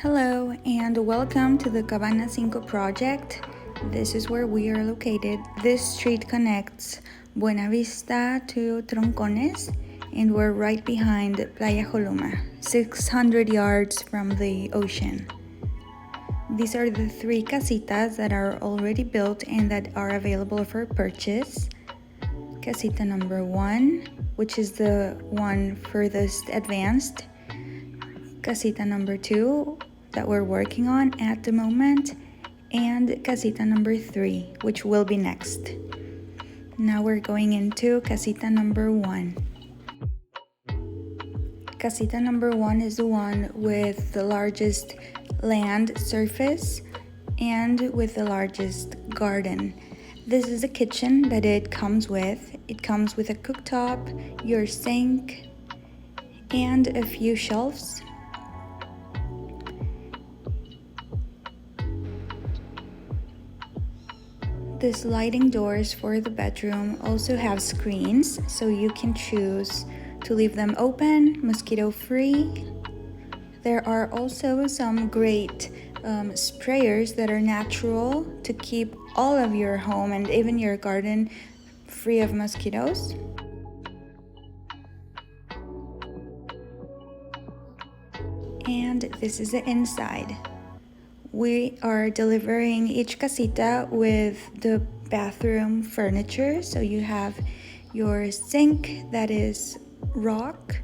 Hello and welcome to the Cabana5 project. This is where we are located. This street connects Buena Vista to Troncones, and we're right behind Playa Joluma, 600 yards from the ocean. These are the 3 casitas that are already built and that are available for purchase. Casita number 1, which is the one furthest advanced. Casita number 2, that we're working on at the moment, and Casita number 3, which will be next. Now we're going into Casita number 1. Casita number 1 is the one with the largest land surface and with the largest garden. This is the kitchen that it comes with. It comes with a cooktop, your sink, and a few shelves. The sliding doors for the bedroom also have screens, so you can choose to leave them open, mosquito-free. There are also some great sprayers that are natural to keep all of your home and even your garden free of mosquitoes. And this is the inside. We are delivering each casita with the bathroom furniture. So you have your sink that is rock,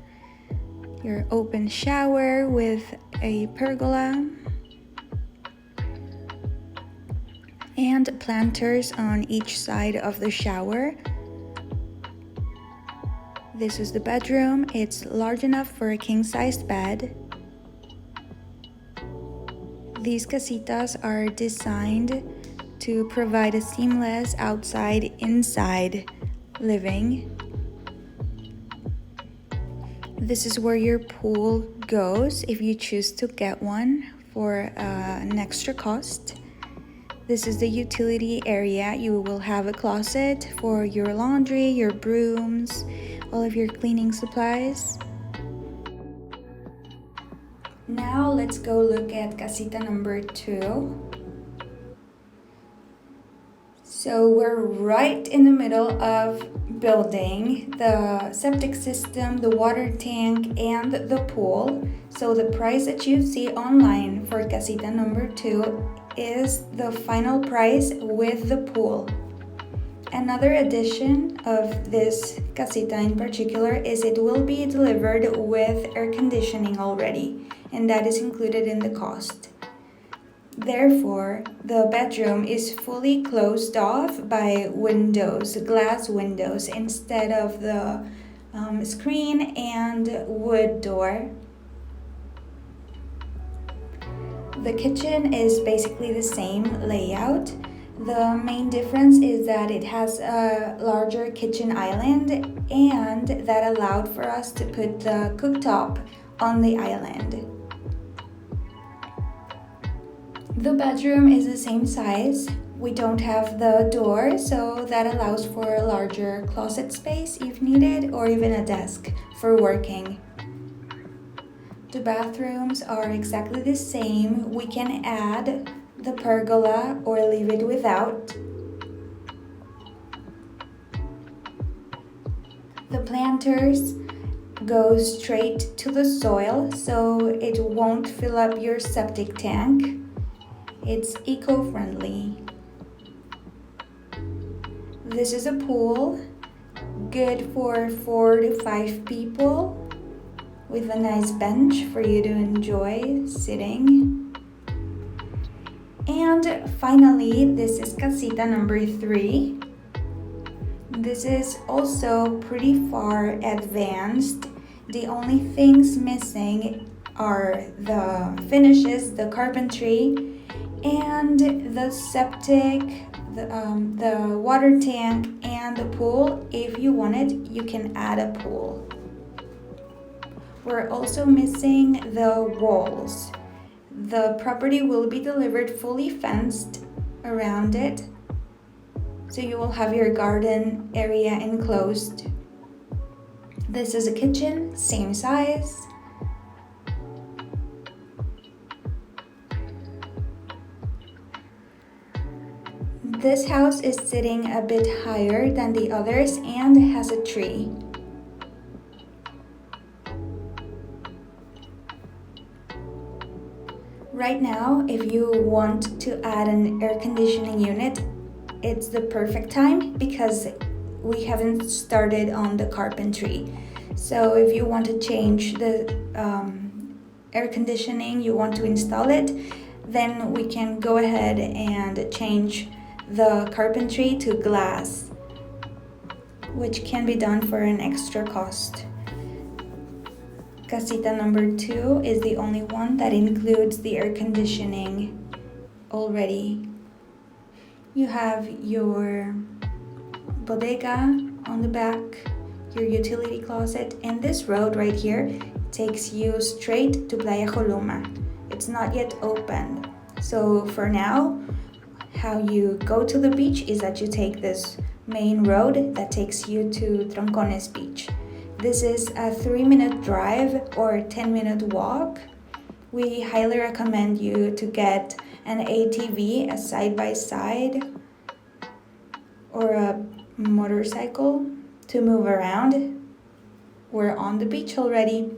your open shower with a pergola, and planters on each side of the shower. This is the bedroom. It's large enough for a king-sized bed. These casitas are designed to provide a seamless outside-inside living. This is where your pool goes if you choose to get one for an extra cost. This is the utility area. You will have a closet for your laundry, your brooms, all of your cleaning supplies. Now let's go look at casita number 2. So we're right in the middle of building the septic system, the water tank, and the pool. So the price that you see online for casita number 2 is the final price with the pool. Another addition of this casita in particular is it will be delivered with air conditioning already, and that is included in the cost. Therefore, the bedroom is fully closed off by windows, glass windows, instead of the screen and wood door. The kitchen is basically the same layout. The main difference is that it has a larger kitchen island, and that allowed for us to put the cooktop on the island. The bedroom is the same size. We don't have the door, so that allows for a larger closet space if needed, or even a desk for working. The bathrooms are exactly the same. We can add the pergola or leave it without. The planters go straight to the soil, so it won't fill up your septic tank. It's eco-friendly. This is a pool, good for 4 to 5 people, with a nice bench for you to enjoy sitting. And finally, this is casita number 3. This is also pretty far advanced. The only things missing are the finishes, the carpentry, and the septic, the water tank, and the pool. If you want it, you can add a pool. We're also missing the walls. The property will be delivered fully fenced around it, so you will have your garden area enclosed. This is a kitchen, same size. This house is sitting a bit higher than the others and has a tree. Right now, if you want to add an air conditioning unit, it's the perfect time because we haven't started on the carpentry. So if you want to change the air conditioning, you want to install it, then we can go ahead and change the carpentry to glass, which can be done for an extra cost. Casita number 2 is the only one that includes the air conditioning already. You have your bodega on the back, your utility closet, and this road right here takes you straight to Playa Joloma. It's not yet open. So for now, how you go to the beach is that you take this main road that takes you to Troncones beach. This is a 3-minute drive or 10-minute walk. We highly recommend you to get an ATV, a side-by-side, or a motorcycle to move around. We're on the beach already.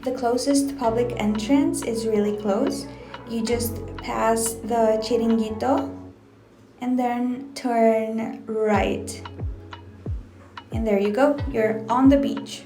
The closest public entrance is really close. You just pass the chiringuito and then turn right. And there you go, you're on the beach.